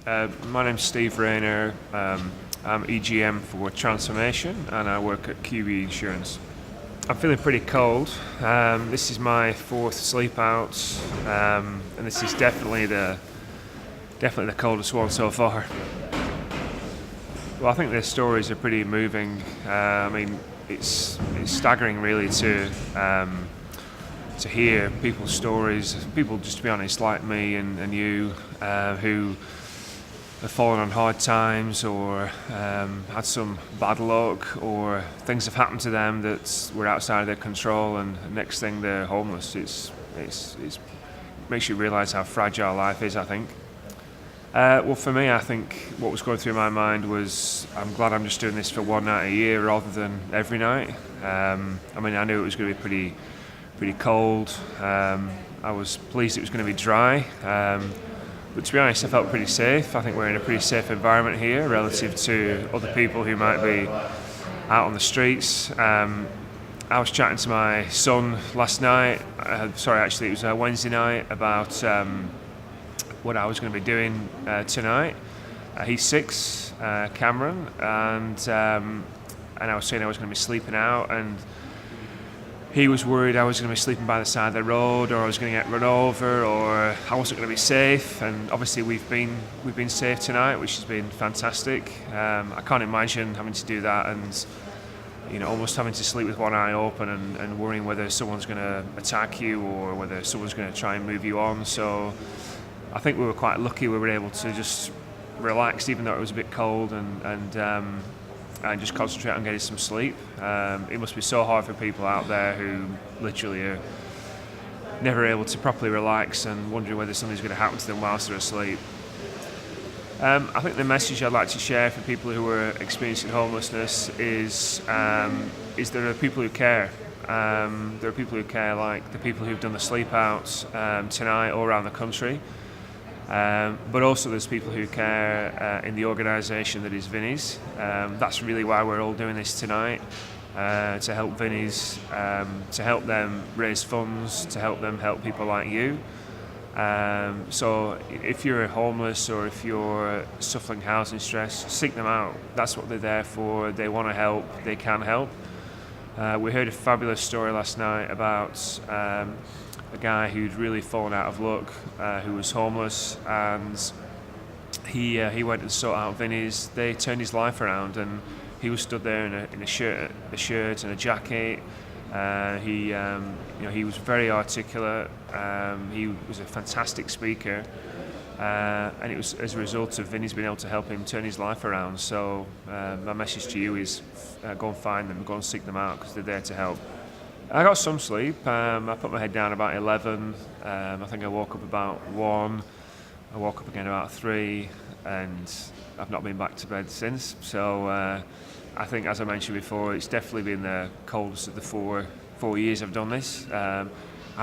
My name's Steve Raynor. I'm EGM for Transformation and I work at QB Insurance. I'm feeling pretty cold. This is my fourth sleep out, and this is definitely the coldest one so far. Well, I think the stories are pretty moving. It's staggering really to hear people's stories, people, just to be honest, like me and you, who have fallen on hard times or had some bad luck, or things have happened to them that were outside of their control, and the next thing they're homeless. It makes you realise how fragile life is, I think. Well, for me, I think what was going through my mind was, I'm glad I'm just doing this for one night a year rather than every night. I knew it was going to be pretty cold. I was pleased it was going to be dry. But to be honest, I felt pretty safe. I think we're in a pretty safe environment here relative to other people who might be out on the streets. I was chatting to my son last night, it was Wednesday night, about what I was going to be doing tonight. He's 6, Cameron, and I was saying I was going to be sleeping out, and he was worried I was going to be sleeping by the side of the road, or I was going to get run over, or I wasn't going to be safe. And obviously we've been safe tonight, which has been fantastic. I can't imagine having to do that and almost having to sleep with one eye open and worrying whether someone's going to attack you or whether someone's going to try and move you on. So I think we were quite lucky we were able to just relax, even though it was a bit cold, and just concentrate on getting some sleep. It must be so hard for people out there who literally are never able to properly relax and wondering whether something's going to happen to them whilst they're asleep. I think the message I'd like to share for people who are experiencing homelessness is there are people who care. There are people who care, like the people who've done the sleep outs tonight all around the country. But also there's people who care in the organisation that is Vinnies. That's really why we're all doing this tonight, to help Vinnies, to help them raise funds, to help them help people like you. So if you're homeless or if you're suffering housing stress, seek them out. That's what they're there for. They want to help, they can help. We heard a fabulous story last night about a guy who'd really fallen out of luck, who was homeless, and he went and sought out Vinnies. They turned his life around, and he was stood there in a shirt and a jacket. He was very articulate. He was a fantastic speaker, and it was as a result of Vinnies being able to help him turn his life around. So my message to you is, go and find them, go and seek them out, because they're there to help. I got some sleep. I put my head down about 11. I think I woke up about 1. I woke up again about 3, and I've not been back to bed since. So I think, as I mentioned before, it's definitely been the coldest of the four years I've done this. I'm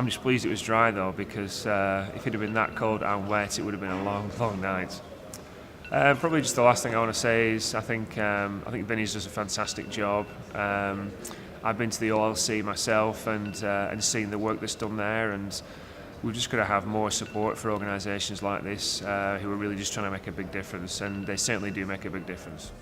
just pleased it was dry though, because if it had been that cold and wet, it would have been a long, long night. Probably just the last thing I want to say is I think Vinnies does a fantastic job. I've been to the OLC myself and seen the work that's done there, and we've just got to have more support for organisations like this who are really just trying to make a big difference, and they certainly do make a big difference.